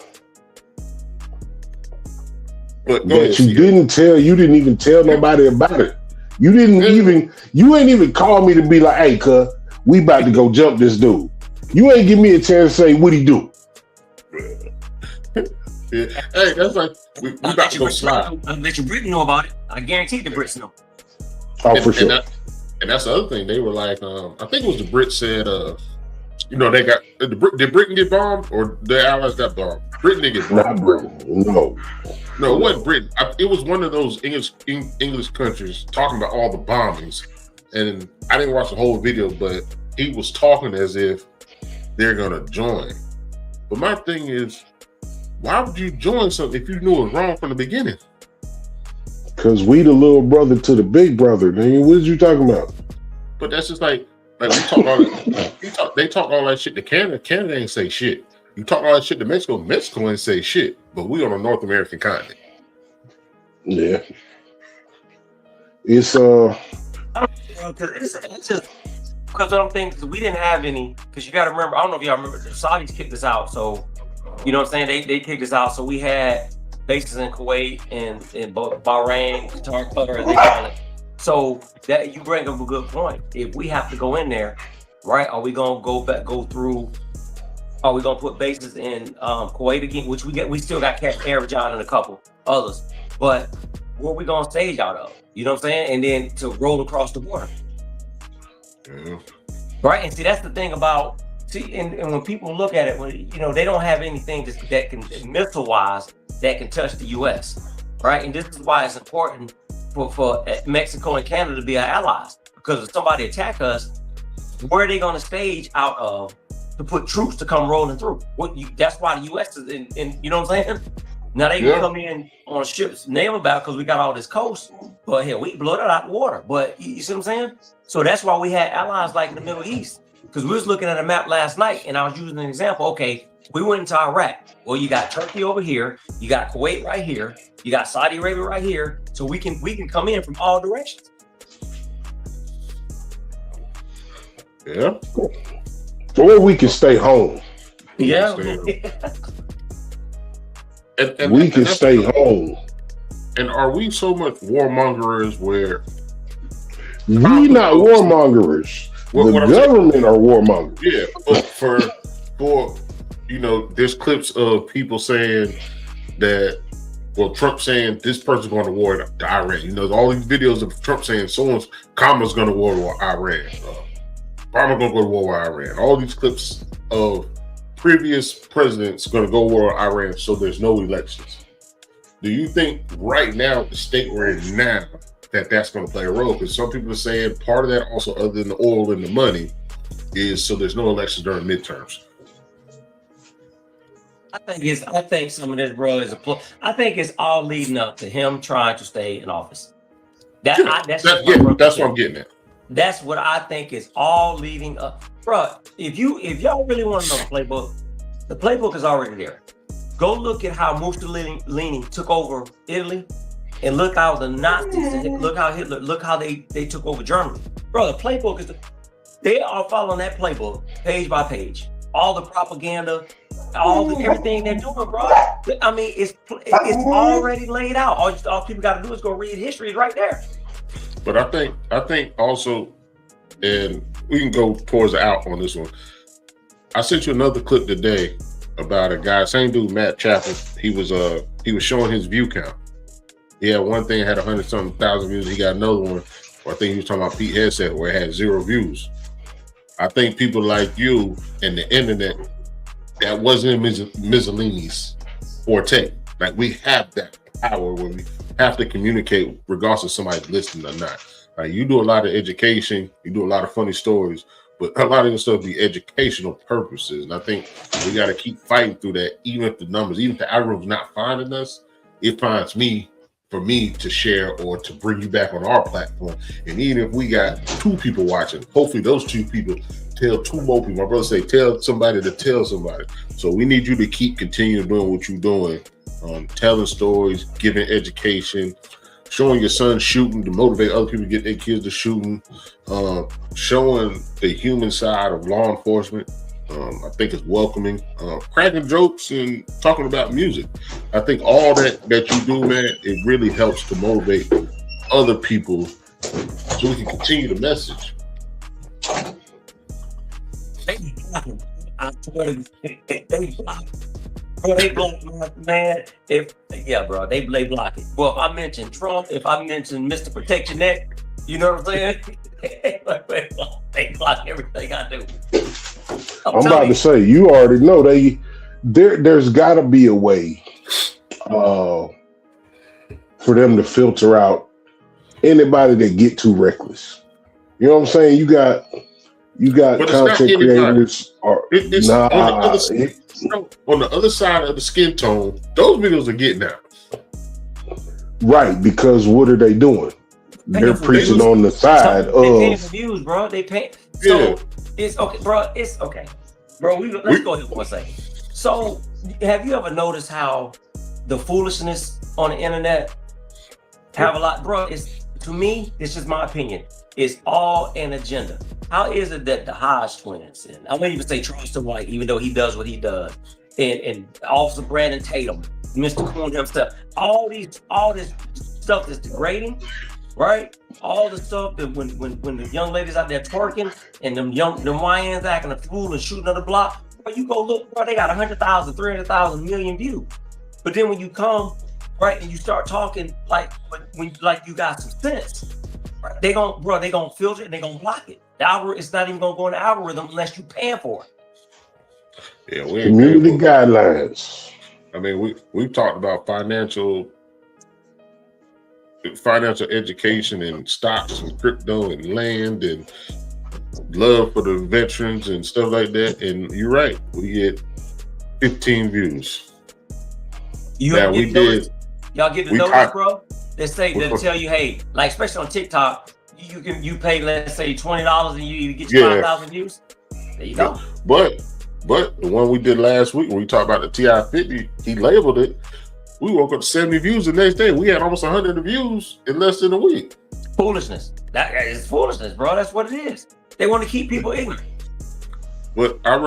But you didn't even tell nobody about it. You ain't even call me to be like, hey, cuz, we about to go jump this dude. You ain't give me a chance to say what he do. Yeah. Hey, that's like we about to go slide. I'll let you Britain know about it. I guarantee the Brits know. Oh, for sure. And that's the other thing. They were like, I think it was the Brits said, they got did Britain get bombed or the Allies got bombed? Britain didn't get bombed. Not Britain. No, it wasn't Britain. It was one of those English countries talking about all the bombings. And I didn't watch the whole video, but he was talking as if they're gonna join. But my thing is, why would you join something if you knew it was wrong from the beginning? because we the little brother to the big brother. Man, what are you talking about? But that's just like we talk all that. They talk all that shit to Canada. Canada ain't say shit. You talk all that shit to Mexico. Mexico ain't say shit. But we on a North American continent. Yeah, it's it's just because I'm thinking we didn't have any. Because you got to remember, I don't know if y'all remember, the Saudis kicked us out. So you know what I'm saying? They kicked us out. So we had bases in Kuwait and in Bahrain, Qatar, Qatar, as they call it. So that you bring up a good point. If we have to go in there, right? Are we gonna go through? Are we gonna put bases in Kuwait again? Which we still got Azerbaijan and a couple others. But where we gonna stage out of? You know what I'm saying? And then to roll across the border. Yeah. Right? And see, that's the thing about and when people look at it, they don't have anything that can missile-wise that can touch the US. Right? And this is why it's important for Mexico and Canada to be our allies. Because if somebody attack us, where are they gonna stage out of to put troops to come rolling through? That's why the US is in you know what I'm saying? Now they can come in on ships, naval battle, because we got all this coast. But hell, we blow it out the water. But you see what I'm saying? So that's why we had allies like in the Middle East. Because we was looking at a map last night, and I was using an example. Okay, we went into Iraq. Well, you got Turkey over here, you got Kuwait right here, you got Saudi Arabia right here. So we can come in from all directions. Yeah. Or we can stay home. Yeah. And we can stay home. And are we so much warmongers where we not warmongers? The government are warmongers. Yeah, but for there's clips of people saying that, Trump saying this person's going to war to Iran. All these videos of Trump saying someone's Kamala's going to war with Iran. Obama going to go to war with Iran. All these clips of previous presidents going to go war with Iran, so there's no elections. Do you think right now, the state we're in now, that's going to play a role? Because some people are saying part of that also, other than the oil and the money, is so there's no elections during midterms. I think some of this, bro, I think it's all leading up to him trying to stay in office. That's what I'm getting at. That's what I think is all leading up, bro. If y'all really want to know the playbook is already there. Go look at how Mussolini took over Italy, and look how the Nazis, look how Hitler, look how they took over Germany. Bro, the playbook they are following that playbook page by page. All the propaganda, everything they're doing, bro. I mean, it's already laid out. All people got to do is go read history. It's right there. But I think also, and we can go towards the out on this one. I sent you another clip today about a guy, same dude, Matt Chappell. He was showing his view count. He had one thing had 100-something thousand views. He got another one, I think he was talking about Pete Headset, where it had 0 views. I think people like you and the internet, that wasn't Mussolini's forte. Like, we have that power where we have to communicate regardless of somebody's listening or not. Like, you do a lot of education, you do a lot of funny stories, but a lot of this stuff be educational purposes. And I think we got to keep fighting through that, even if the numbers, even if the algorithm's not finding us, it finds me for me to share or to bring you back on our platform. And even if we got 2 people watching, hopefully those 2 people tell 2 more people. My brother say, tell somebody to tell somebody. So we need you to keep continuing doing what you're doing, telling stories, giving education, showing your son shooting to motivate other people to get their kids to shooting, showing the human side of law enforcement. I think it's welcoming, cracking jokes and talking about music. I think all that you do, man, it really helps to motivate other people so we can continue the message. They blocking. I swear to they blocking. Bro, they block, man. Bro, they block it. Well, if I mention Trump, if I mention Mr. Protect Your Neck, you know what I'm saying? They block everything I do. I'm about to say, you already know there's got to be a way for them to filter out anybody that get too reckless. You know what I'm saying? You got content creators. On the other side of the skin tone, those videos are getting out. Right, because what are they doing? They're preaching on the side they paying of for views, bro. They pay. Yeah. So it's okay, bro. It's okay, bro. Let's go here for a second. So, have you ever noticed how the foolishness on the internet have a lot, bro? To me, this is my opinion. It's all an agenda. How is it that the Hodge twins, and I'm gonna even say Charleston White, even though he does what he does, and Officer Brandon Tatum, Mr. Coon himself, all this stuff is degrading, right? All the stuff that when the young ladies out there twerking and them YNs acting a fool and shooting on the block, bro, you go look, bro, they got 100,000, 300,000 million views. But then when you come, right, and you start talking like when you got some sense, right, they gonna filter it and they gonna block it. The algorithm, it's not even gonna go in the algorithm unless you paying for it. Yeah, we community guidelines. I mean, we've talked about financial education and stocks and crypto and land and love for the veterans and stuff like that. And you're right, we get 15 views. Y'all get the notice, bro. They'll tell you, hey, like especially on TikTok, you pay, let's say $20 and you get 5,000 views. There you go. But the one we did last week when we talked about the TI 50, he labeled it. We woke up to 70 views the next day. We had almost 100 views in less than a week. Foolishness. That is foolishness, bro. That's what it is. They want to keep people ignorant. But they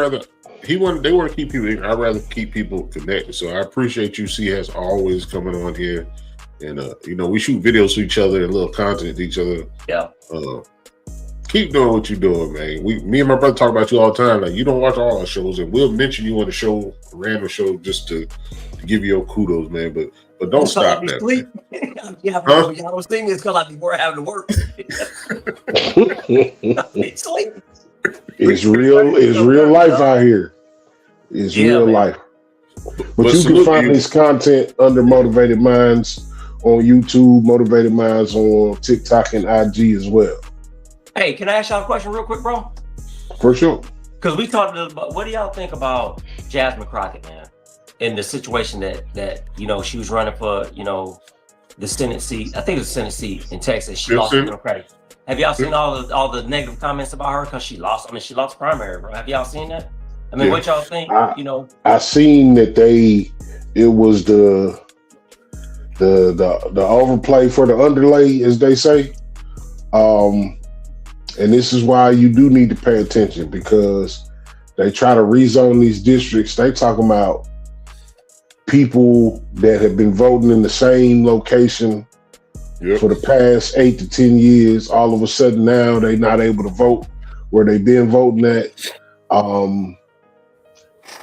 want to keep people ignorant. I'd rather keep people connected. So I appreciate you, CS, always coming on here. And we shoot videos to each other and little content to each other. Yeah. Keep doing what you're doing, man. Me and my brother talk about you all the time. Like, you don't watch all our shows, and we'll mention you on the show, a random show, just to give you your kudos, man. But don't stop that. Y'all don't see me. It's because I be having to work. It's real life out here. It's real life. But you can find this content under Motivated Minds on YouTube, Motivated Minds on TikTok and IG as well. Hey, can I ask y'all a question real quick, bro? For sure. Because we talked about, what do y'all think about Jasmine Crockett, man? In the situation that she was running for, the Senate seat. I think it was the Senate seat in Texas. She lost the Democratic. Have y'all seen all the negative comments about her because she lost? I mean, she lost primary, bro. Have y'all seen that? I mean, what y'all think? I seen that it was the overplay for the underlay, as they say. And this is why you do need to pay attention, because they try to rezone these districts. They talking about people that have been voting in the same location for the past 8 to 10 years. All of a sudden now they're not able to vote where they've been voting at.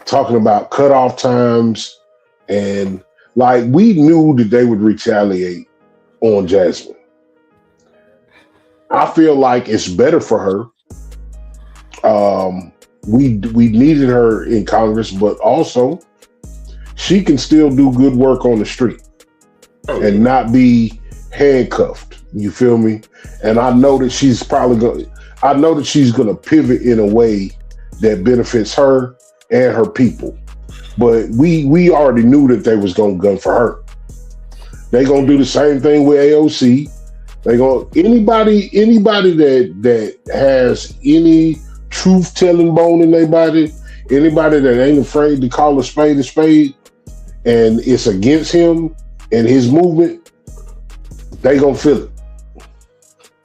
Talking about cutoff times, and like, we knew that they would retaliate on Jasmine. I feel like it's better for her. We needed her in Congress, but also she can still do good work on the street and not be handcuffed. You feel me? And I know that she's going to pivot in a way that benefits her and her people. But we already knew that they was going to gun for her. They going to do the same thing with AOC. They going anybody that has any truth telling bone in their body, anybody that ain't afraid to call a spade, and it's against him and his movement, they gonna feel it.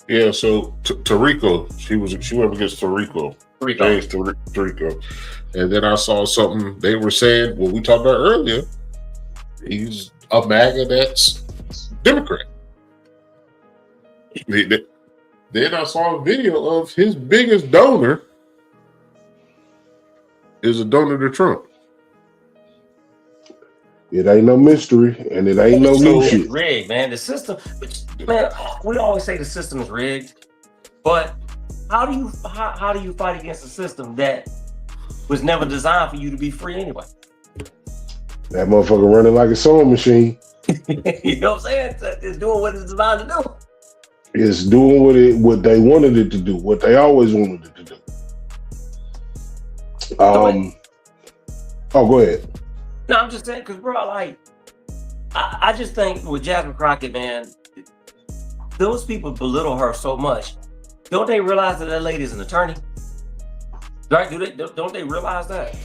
Yeah. So Tarico, she went against Tarico. Tarico. And then I saw something they were saying, what we talked about earlier. He's a MAGA that's Democrat. Then I saw a video of his biggest donor is a donor to Trump. It ain't no mystery, and it ain't no new shit. Rigged, man. The system, man. We always say the system is rigged, but how do you fight against a system that was never designed for you to be free anyway? That motherfucker running like a sewing machine. You know what I'm saying? It's doing what it's designed to do. It's doing what they wanted it to do, what they always wanted it to do. Oh, go ahead. No, I'm just saying, because, bro, like, I just think with Jasmine Crockett, man, those people belittle her so much. Don't they realize that lady's an attorney? Right? Don't they realize that?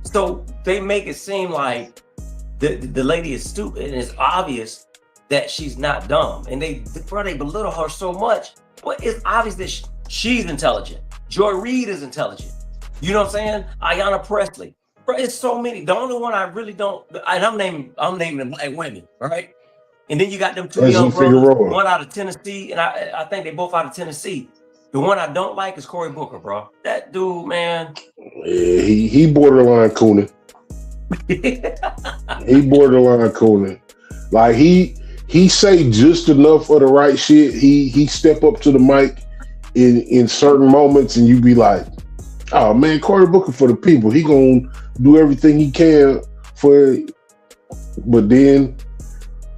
So they make it seem like the lady is stupid, and it's obvious that she's not dumb. And they belittle her so much. But it's obvious that she's intelligent. Joy Reid is intelligent. You know what I'm saying? Ayanna Pressley. Bro, it's so many. The only one I really don't, and I'm naming them black women, right? And then you got them two young brothers, one out of Tennessee, and I think they both out of Tennessee. The one I don't like is Cory Booker, bro. That dude, man. Yeah, he borderline cooning. He borderline cooning. Like he say just enough of the right shit. He step up to the mic in certain moments, and you be like, oh man, Cory Booker for the people. He gonna do everything he can for it. But then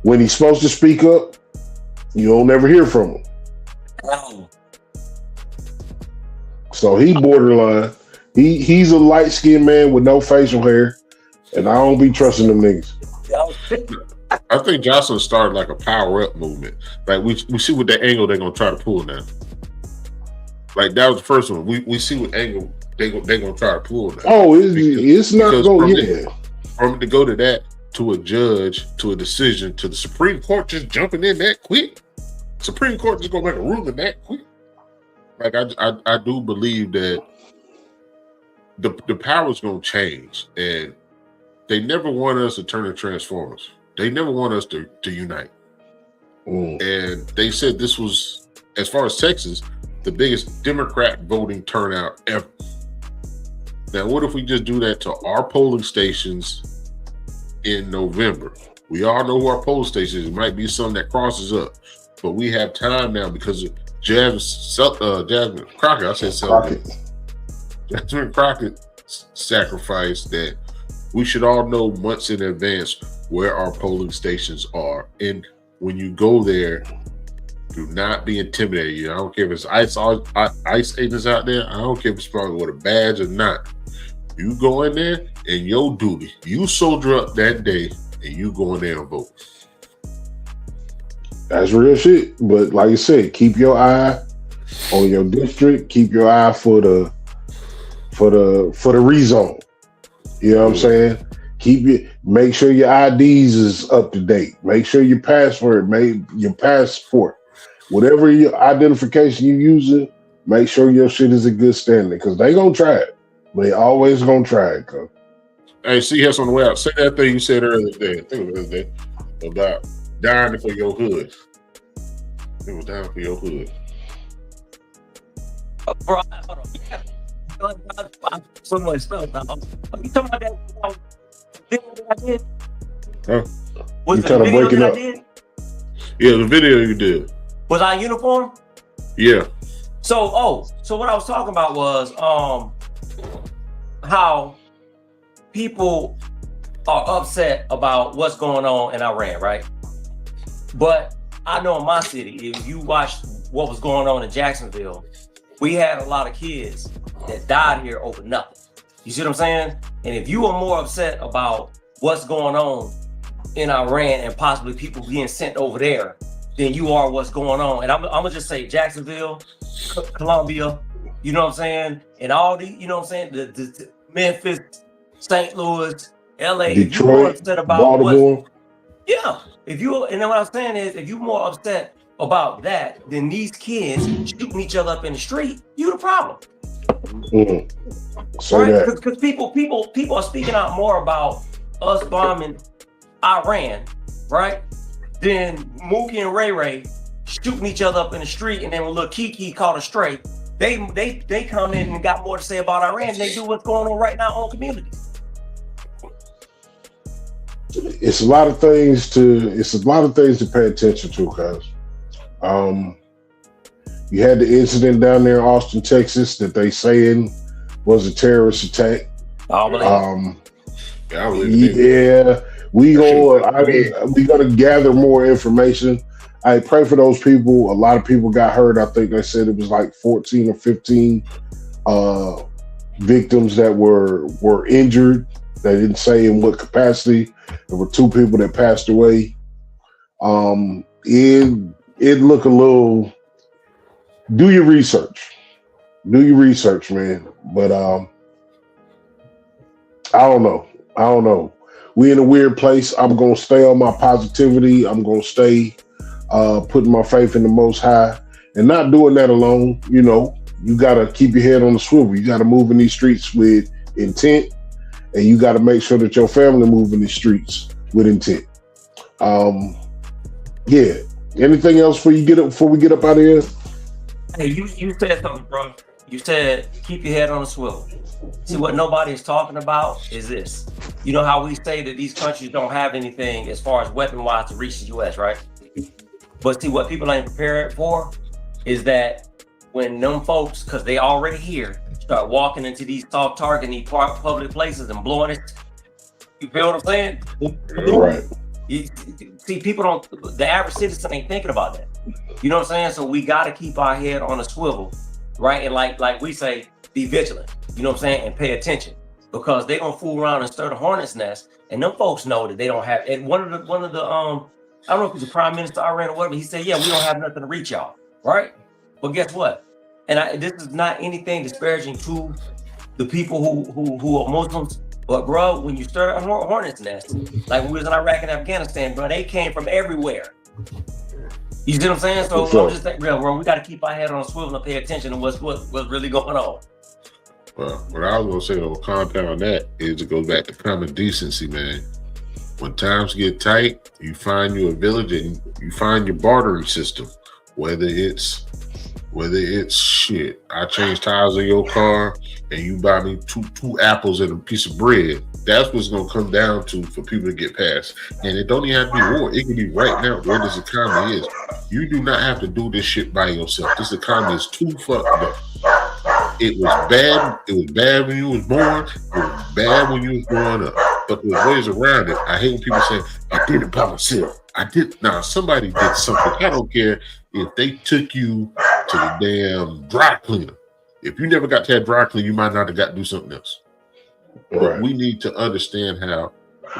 when he's supposed to speak up, you don't ever hear from him. Oh. So he borderline. He's a light-skinned man with no facial hair, and I don't be trusting them niggas. I think Jocelyn started like a power-up movement. Like we see what the angle they're gonna try to pull now. Like that was the first one. We see what angle they're gonna try to pull now. Oh, it's not going. Yeah, from to go to that, to a judge, to a decision, to the Supreme Court just jumping in that quick. Supreme Court just gonna make a ruling that quick. Like I do believe that the power's gonna change, and they never want us to turn to Transformers. They never want us to unite. And they said this was, as far as Texas, the biggest Democrat voting turnout ever. Now, what if we just do that to our polling stations in November? We all know who our polling stations is. It might be something that crosses up, but we have time now because of Jasmine Crockett. I said something. Jasmine Crockett sacrifice that we should all know months in advance where our polling stations are. And when you go there, do not be intimidated. I don't care if it's ICE agents out there. I don't care if it's probably with a badge or not. You go in there and your duty, you soldier up that day and you go in there and vote. That's real shit. But like you said, keep your eye on your district. Keep your eye for the rezone. You know what I'm saying? Make sure your IDs is up to date. Make sure your passport, whatever your identification you using, make sure your shit is in good standing, because they gonna try it. They always gonna try it, cuz. Hey, CS on the way out. Say that thing you said earlier today. I think it was today about dying for your hood. It was dying for your hood. Bro, hold on. So much stuff. You talking about that video that I did? Huh? Was you the kind of video breaking that up? I did? Yeah, the video you did. Was I in uniform? Yeah. So what I was talking about was how people are upset about what's going on in Iran, right? But I know in my city, if you watched what was going on in Jacksonville, we had a lot of kids that died here over nothing. You see what I'm saying? And if you are more upset about what's going on in Iran and possibly people being sent over there than you are what's going on, and I'm gonna just say Jacksonville, Columbia, you know what I'm saying? And all the, you know what I'm saying? The Memphis, St. Louis, LA, Detroit, upset about Baltimore. And then what I'm saying is, if you're more upset about that than these kids shooting each other up in the street, you the problem. Right? Because people are speaking out more about us bombing Iran, right? Than Mookie and Ray Ray shooting each other up in the street, and then when little Kiki caught a stray, they come in and got more to say about Iran than they do what's going on right now on communities. It's a lot of things to pay attention to, guys. You had the incident down there in Austin, Texas, that they saying was a terrorist attack. We gonna gather more information. I pray for those people. A lot of people got hurt. I think they said it was like 14 or 15 victims that were injured. They didn't say in what capacity. There were 2 people that passed away. It looked a little. Do your research, man. But I don't know. We in a weird place. I'm gonna stay on my positivity. I'm gonna stay putting my faith in the Most High, and not doing that alone. You know, you gotta keep your head on the swivel. You gotta move in these streets with intent, and you gotta make sure that your family move in these streets with intent. Yeah. Anything else before we get up out of here? Hey, you said something, bro. You said keep your head on the swivel. See, what nobody is talking about is this. You know how we say that these countries don't have anything as far as weapon-wise to reach the U.S., right? But see, what people ain't prepared for is that when them folks, because they already here, start walking into these soft target, these public places and blowing it. You feel what I'm saying? Right. See, the average citizen ain't thinking about that. You know what I'm saying? So we got to keep our head on a swivel, right? And like we say, be vigilant, you know what I'm saying? And pay attention, because they gonna fool around and stir the hornet's nest. And them folks know that they don't have, and one of the I don't know if he's the prime minister of Iran or whatever, he said, yeah, we don't have nothing to reach y'all, right? But guess what? And this is not anything disparaging to the people who are Muslims, but bro, when you stir a hornet's nest, like when we was in Iraq and Afghanistan, bro, they came from everywhere. You see what I'm saying? So I'm just saying, bro, we got to keep our head on a swivel and pay attention to what's really going on. Well, what I was gonna say on compound that is, it goes back to common decency, man. When times get tight, you find your village and you find your bartering system. Whether it's shit, I change tires on your car and you buy me two apples and a piece of bread. That's what's gonna come down to for people to get past. And it don't even have to be war. It can be right now where this economy is. You do not have to do this shit by yourself. This economy is too fucked up. It was bad. It was bad when you was born. It was bad when you was growing up. But there's ways around it. I hate when people say, I did it by myself. Somebody did something. I don't care if they took you to the damn dry cleaner. If you never got to that dry cleaner, you might not have got to do something else. Right. But we need to understand how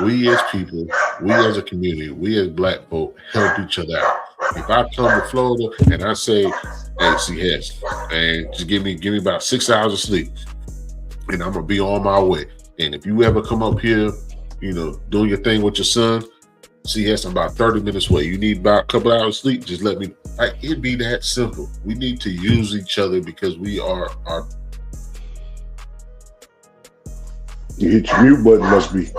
we as people, we as a community, we as black folk help each other out. If I come to Florida and I say, hey, CS, and just give me about 6 hours of sleep, and I'm gonna be on my way. And if you ever come up here, you know, doing your thing with your son, CS, I'm about 30 minutes away. You need about a couple hours of sleep, just let me. It'd be that simple. We need to use each other because we are our. You hit your mute button, must be.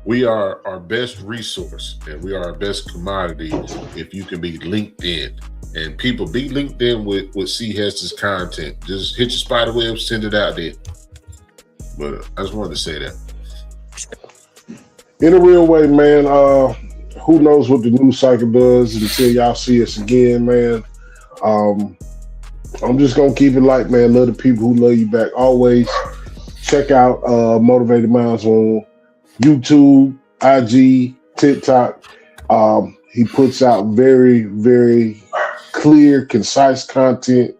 We are our best resource and we are our best commodity if you can be linked in. And people, be linked in with C-Hest's content. Just hit your spider web, send it out there. But I just wanted to say that. In a real way, man, who knows what the news cycle does until y'all see us again, man. I'm just going to keep it light, man. Love the people who love you back always. Check out Motivated Minds on YouTube, IG, TikTok. He puts out very, very clear, concise content,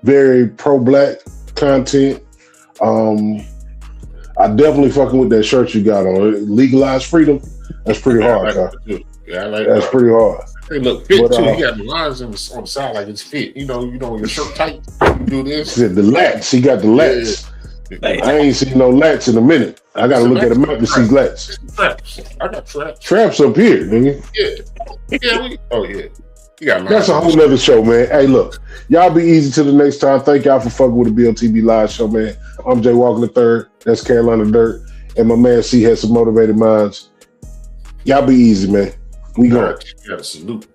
very pro-black content. I definitely fucking with that shirt you got on. Legalize freedom. That's pretty hard, huh? Yeah, I like that's that. Pretty hard. Hey, look, fit too. You got the lines on the side like it's fit. You know, your shirt tight. You do this. The lats. He got the lats. Yeah. I ain't seen no lats in a minute. I got to look at a map to see lats. I got traps. Traps up here, nigga. Yeah. You got lines. That's a whole nother show, man. Hey, look, y'all be easy till the next time. Thank y'all for fucking with the BOTB Live Show, man. I'm Jay Walker III. That's Carolina Dirt. And my man C has some Motivated Minds. Y'all be easy, man. We go. You got to salute.